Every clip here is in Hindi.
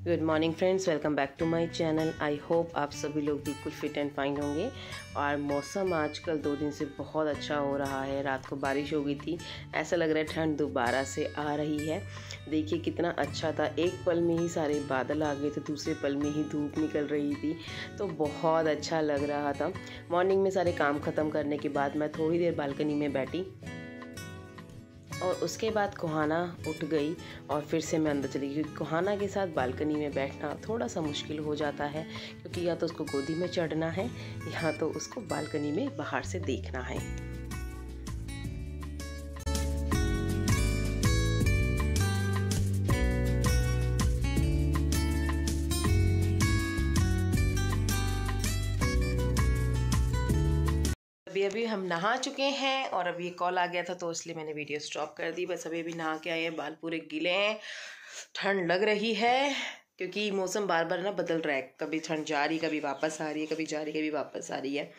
Good morning friends, welcome back to my channel. I hope आप सभी लोग बिल्कुल फिट एंड फाइन होंगे। और मौसम आजकल 2 दिन से बहुत अच्छा हो रहा है। रात को बारिश हो गई थी, ऐसा लग रहा है ठंड दोबारा से आ रही है। देखिए कितना अच्छा था, एक पल में ही सारे बादल आ गए थे, दूसरे पल में ही धूप निकल रही थी, तो बहुत अच्छा लग रहा था। मॉर्निंग में सारे काम ख़त्म करने के बाद मैं थोड़ी देर बालकनी में बैठी और उसके बाद कुहाना उठ गई और फिर से मैं अंदर चली गई, क्योंकि कुहाना के साथ बालकनी में बैठना थोड़ा सा मुश्किल हो जाता है, क्योंकि या तो उसको गोदी में चढ़ना है या तो उसको बालकनी में बाहर से देखना है। अभी हम नहा चुके हैं और अभी कॉल आ गया था तो इसलिए मैंने वीडियो स्टॉप कर दी। बस अभी नहा के आए हैं, बाल पूरे गीले हैं, ठंड लग रही है क्योंकि मौसम बार बार ना बदल रहा है। कभी ठंड जा रही, कभी वापस आ रही है, कभी जा रही, कभी वापस आ रही है।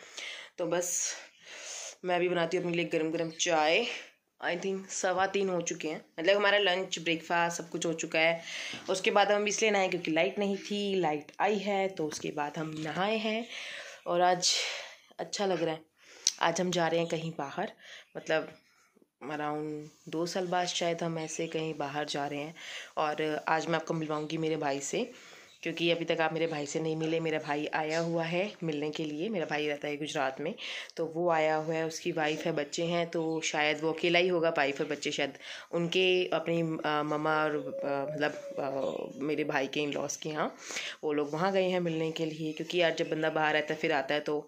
तो बस मैं अभी बनाती हूँ अपने लिए गरम गरम चाय। आई थिंक 3:15 हो चुके हैं, मतलब हमारा लंच ब्रेकफास्ट सब कुछ हो चुका है। उसके बाद हम इसलिए नहाए क्योंकि लाइट नहीं थी, लाइट आई है तो उसके बाद हम नहाए हैं। और आज अच्छा लग रहा है। आज हम जा रहे हैं कहीं बाहर, मतलब अराउंड 2 साल बाद शायद हम ऐसे कहीं बाहर जा रहे हैं। और आज मैं आपको मिलवाऊंगी मेरे भाई से, क्योंकि अभी तक आप मेरे भाई से नहीं मिले। मेरा भाई आया हुआ है मिलने के लिए। मेरा भाई रहता है गुजरात में, तो वो आया हुआ है, उसकी वाइफ है, बच्चे हैं, तो शायद वो अकेला ही होगा। वाइफ और बच्चे शायद उनके अपनी मम्मा और मतलब मेरे भाई के इन लॉस के यहाँ वो लोग वहाँ गए हैं मिलने के लिए। क्योंकि यार जब बंदा बाहर रहता है फिर आता है तो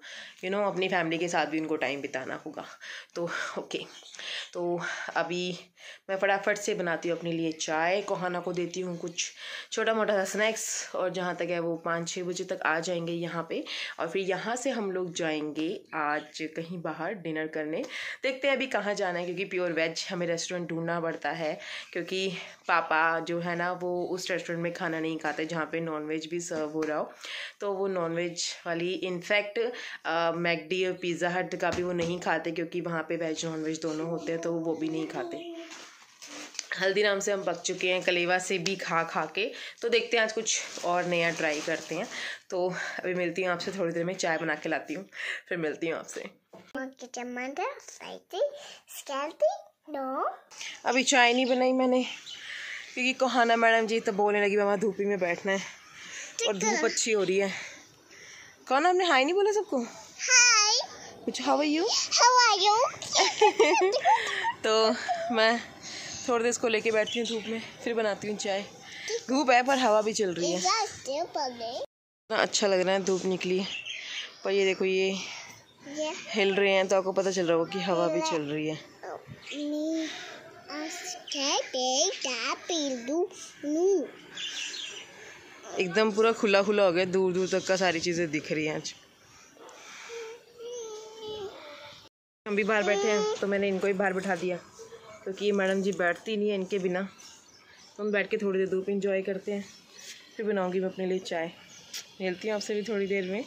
अपनी फैमिली के साथ भी उनको टाइम बिताना होगा। तो ओके, तो अभी मैं फटाफट से बनाती हूँ अपने लिए चाय, कोहाना को देती हूँ कुछ छोटा मोटा सा स्नैक्स, और जहाँ तक है वो 5-6 बजे तक आ जाएंगे यहाँ पे। और फिर यहाँ से हम लोग जाएंगे आज कहीं बाहर डिनर करने। देखते हैं अभी कहाँ जाना है, क्योंकि प्योर वेज हमें रेस्टोरेंट ढूंढना पड़ता है, क्योंकि पापा जो है ना वो उस रेस्टोरेंट में खाना नहीं खाते जहाँ पे नॉनवेज भी सर्व हो रहा हो। तो वो नॉनवेज वाली इनफैक्ट मैकडी और पिज़्ज़ा हट का भी वो नहीं खाते, क्योंकि वहाँ पे वेज नॉनवेज दोनों होते हैं, तो वो भी नहीं खाते। हल्दीराम से हम पक चुके हैं, कलेवा से भी खा के। तो देखते हैं आज कुछ और नया ट्राई करते हैं। तो अभी मिलती हूँ आपसे थोड़ी देर में, चाय बना के लाती हूँ, फिर मिलती हूँ आपसे। अभी चाय नहीं बनाई मैंने, क्योंकि कोहाना मैडम जी तो बोलने लगी मामा धूपी में बैठना है और धूप अच्छी हो रही है। कौन, आपने हाय नहीं बोला सबको? हाय, कुछ हाउ आर यू? तो मैं थोड़ी देर इसको लेके बैठती हूँ धूप में, फिर बनाती हूँ चाय। धूप है पर हवा भी चल रही है, अच्छा लग रहा है। धूप निकली है पर ये देखो ये हिल रहे हैं, तो आपको पता चल रहा होगा कि हवा भी चल रही है। एकदम पूरा खुला खुला हो गया, दूर दूर तक का सारी चीज़ें दिख रही हैं। आज हम भी बाहर बैठे हैं तो मैंने इनको भी बाहर बैठा दिया, क्योंकि ये मैडम जी बैठती नहीं है इनके बिना। तो हम बैठ के थोड़ी देर धूप इंजॉय करते हैं, फिर बनाऊंगी मैं अपने लिए चाय। मिलती हूँ आपसे भी थोड़ी देर में।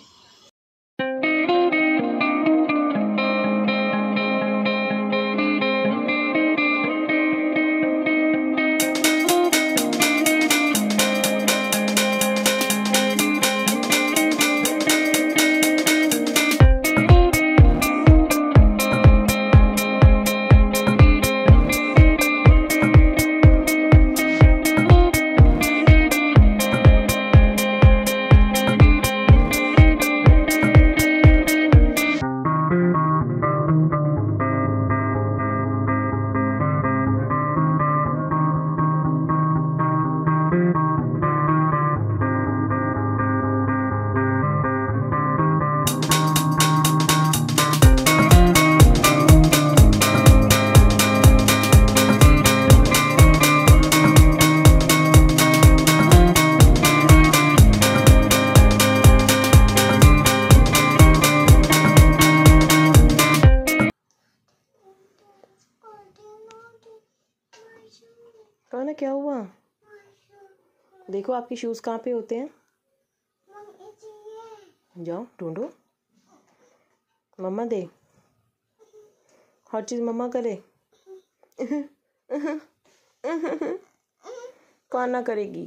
कौन है, क्या हुआ? देखो आपके शूज कहाँ पे होते हैं, जाओ ढूंढो। मम्मा दे, हर चीज मम्मा करे। कौन ना करेगी?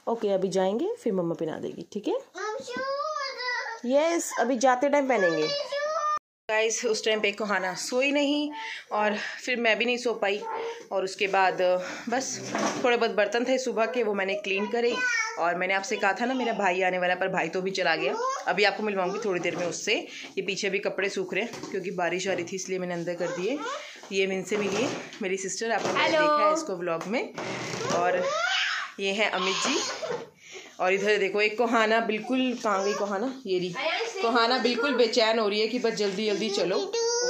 ओके अभी जाएंगे फिर मम्मा पहना देगी, ठीक है? यस अभी जाते टाइम पहनेंगे। गाइस उस टाइम पे कोहाना सोई नहीं और फिर मैं भी नहीं सो पाई और उसके बाद बस थोड़े बहुत बर्तन थे सुबह के, वो मैंने क्लीन करे। और मैंने आपसे कहा था ना मेरा भाई आने वाला, पर भाई तो भी चला गया। अभी आपको मिलवाऊंगी थोड़ी देर में उससे। ये पीछे भी कपड़े सूख रहे हैं क्योंकि बारिश आ रही थी, इसलिए मैंने अंदर कर दिए। ये इनसे मिली है मेरी सिस्टर, आपने देखा है इसको व्लॉग में। और ये है अमित जी। और इधर देखो एक कोहाना, बिल्कुल कहाँ गई कोहाना, ये रही कोहाना, बिल्कुल बेचैन हो रही है कि बस जल्दी जल्दी चलो,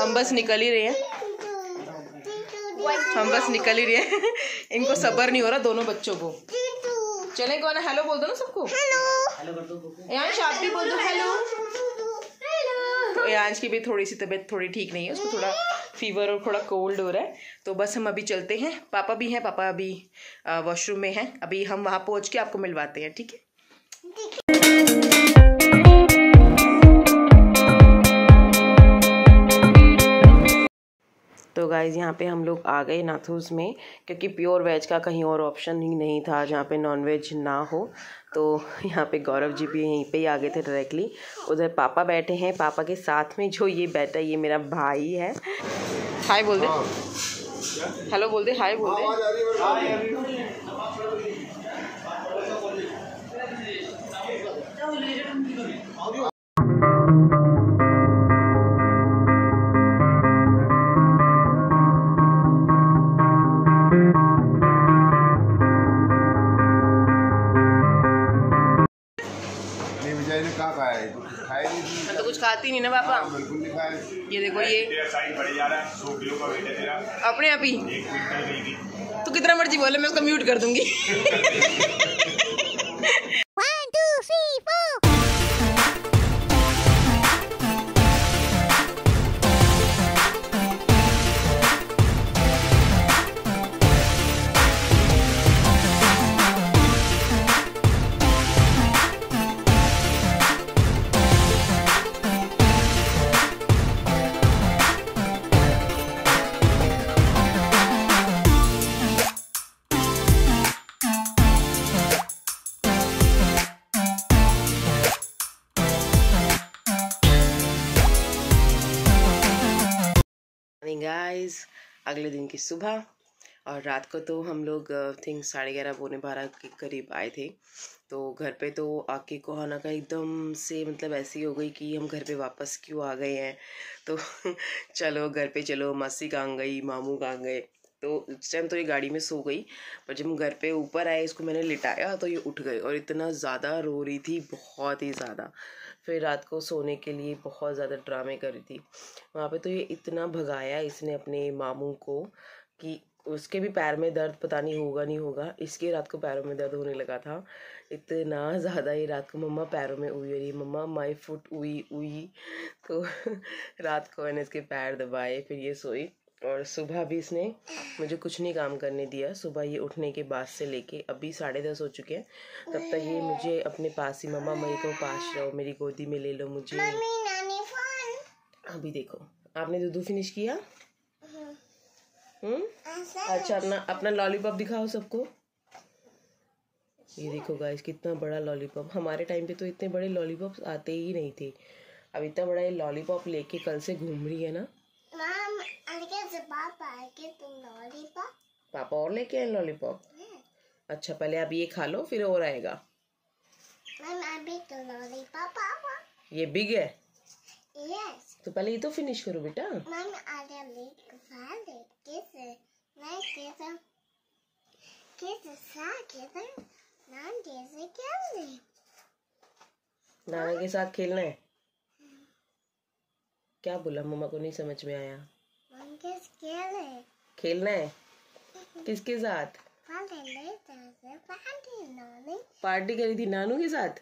हम बस निकल ही रहे हैं, हम बस निकल ही रहे हैं। इनको सब्र नहीं हो रहा दोनों बच्चों को। चले कोहाना हेलो बोल दो ना सबको, हेलो कर दो। यांश आप भी बोल दो हेलो। तो यांश की भी थोड़ी सी तबीयत थोड़ी ठीक नहीं है, उसको थोड़ा फीवर और थोड़ा कोल्ड हो रहा है। तो बस हम अभी चलते हैं, पापा भी हैं, पापा अभी वॉशरूम में हैं, अभी हम वहाँ पहुँच के आपको मिलवाते हैं, ठीक है? तो गाइज़ यहाँ पे हम लोग आ गए नाथूस में, क्योंकि प्योर वेज का कहीं और ऑप्शन ही नहीं था जहाँ पे नॉन वेज ना हो। तो यहाँ पे गौरव जी भी यहीं पे ही आ गए थे डायरेक्टली। उधर पापा बैठे हैं, पापा के साथ में जो ये बैठा है ये मेरा भाई है। हाय बोल दे, हेलो बोल दे, हाय बोल दे। मैं तो कुछ खाती नहीं ना पापा। ये देखो ये अपने आप ही, तो कितना मर्जी बोले मैं उसको म्यूट कर दूंगी। गाइस अगले दिन की सुबह और रात को तो हम लोग थिंक 11:30 पौने 12 के करीब आए थे। तो घर पे तो आके कोहाना का एकदम से मतलब ऐसी हो गई कि हम घर पे वापस क्यों आ गए हैं। तो चलो घर पे चलो, मासी कहाँ गई, मामू कहाँ गए। तो उस टाइम तो ये गाड़ी में सो गई, पर जब हम घर पे ऊपर आए इसको मैंने लिटाया तो ये उठ गई और इतना ज़्यादा रो रही थी, बहुत ही ज़्यादा। फिर रात को सोने के लिए बहुत ज़्यादा ड्रामे कर रही थी वहाँ पे। तो ये इतना भगाया इसने अपने मामू को कि उसके भी पैर में दर्द पता नहीं होगा नहीं होगा, इसके रात को पैरों में दर्द होने लगा था इतना ज़्यादा। ये रात को मम्मा पैरों में हुई रही, मम्मा माई फुट हुई हुई। तो रात को मैंने इसके पैर दबाए, फिर ये सोई। और सुबह भी इसने मुझे कुछ नहीं काम करने दिया। सुबह ये उठने के बाद से लेके अभी 10:30 हो चुके हैं, तब तक ये मुझे अपने पास ही, मम्मा मेरे को पास रहो, मेरी गोदी में ले लो मुझे। अभी देखो आपने दूध फिनिश किया। अच्छा अपना अपना लॉलीपॉप दिखाओ सबको। ये देखो गाइस कितना बड़ा लॉलीपॉप, हमारे टाइम पे तो इतने बड़े लॉलीपॉप आते ही नहीं थे। अब इतना बड़ा ये लॉलीपॉप लेके कल से घूम रही है ना। पापा और लेके आए लॉलीपॉप। अच्छा पहले आप ये खा लो फिर और आएगा। ये बिग है। यस। तो पहले ये तो फिनिश करो बेटा। नाना के साथ खेलना है। क्या बोला, मम्मा को नहीं समझ में आया। खेलना है किसके साथ? पार्टी करी थी नानू के साथ।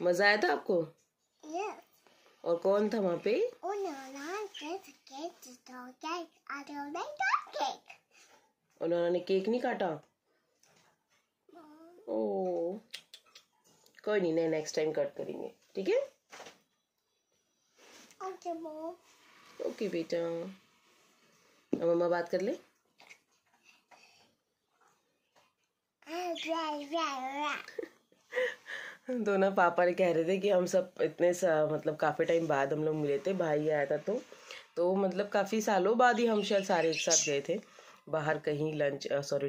मजा आया था आपको? और कौन था वहाँ पे? उन्होंने केक नहीं काटा। ओ कोई नहीं, नेक्स्ट टाइम कट करेंगे, ठीक है? ओके बेटा। अब मम्मा बात कर ले। तो ना पापा ने कह रहे थे कि हम सब इतने मतलब काफ़ी टाइम बाद हम लोग मिले थे, भाई आया था तो मतलब काफ़ी सालों बाद ही हम शायद सारे एक साथ गए थे बाहर कहीं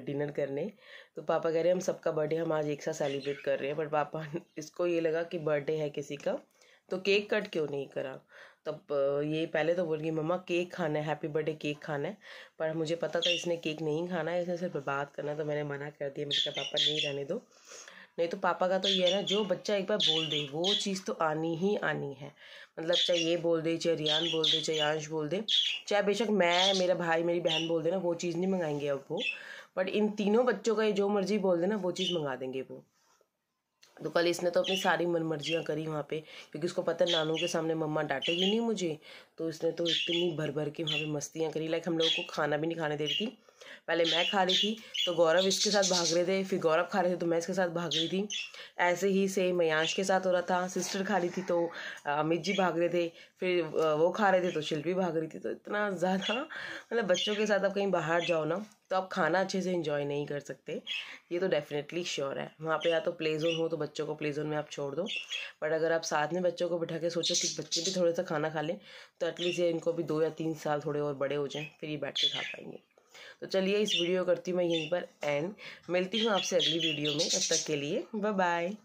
डिनर करने। तो पापा कह रहे हैं हम सबका बर्थडे हम आज एक साथ सेलिब्रेट कर रहे हैं, बट पापा इसको ये लगा कि बर्थडे है किसी का तो केक कट क्यों नहीं करा। तब ये पहले तो बोल गई मम्मा केक खाना है, हैप्पी बर्थडे केक खाना है, पर मुझे पता था इसने केक नहीं खाना है, इसने सिर्फ बात करना, तो मैंने मना कर दिया। मैंने कहा पापा नहीं रहने दो, नहीं तो पापा का तो ये है ना, जो बच्चा एक बार बोल दे वो चीज़ तो आनी ही आनी है। मतलब चाहे ये बोल दे, चाहे रियान बोल दे, चाहे यांश बोल दे, चाहे बेशक मैं, मेरा भाई, मेरी बहन बोल दे ना, वो चीज़ नहीं मंगाएंगे अब वो, बट इन तीनों बच्चों का ये जो मर्जी बोल दे ना वो चीज़ मंगा देंगे वो। तो कल इसने तो अपनी सारी मनमर्जियाँ करी वहाँ पे, क्योंकि उसको पता है नानू के सामने मम्मा डांटेगी नहीं मुझे, तो इसने तो इतनी भर भर के वहाँ पे मस्तियाँ करी। लाइक हम लोगों को खाना भी नहीं खाने दे रही थी। पहले मैं खा रही थी तो गौरव इसके साथ भाग रहे थे, फिर गौरव खा रहे थे तो मैं इसके साथ भाग रही थी। ऐसे ही सेम मयांश के साथ हो रहा था, सिस्टर खा रही थी तो अमित जी भाग रहे थे, फिर वो खा रहे थे तो शिल्पी भाग रही थी। तो इतना ज़्यादा मतलब बच्चों के साथ आप कहीं बाहर जाओ ना तो आप खाना अच्छे से इंजॉय नहीं कर सकते, ये तो डेफिनेटली श्योर है। वहाँ पे या तो प्ले जोन हो तो बच्चों को प्ले जोन में आप छोड़ दो, बट अगर आप साथ में बच्चों को बिठा के सोचो कि बच्चे भी थोड़ा सा खाना खा लें तो एटलीस्ट ये इनको भी 2 या 3 साल थोड़े और बड़े हो जाएं, फिर ये बैठ के खा पाएंगे। तो चलिए इस वीडियो करती हूँ मैं यहीं पर एंड, मिलती हूँ आपसे अगली वीडियो में, तब तक के लिए बाय बाय।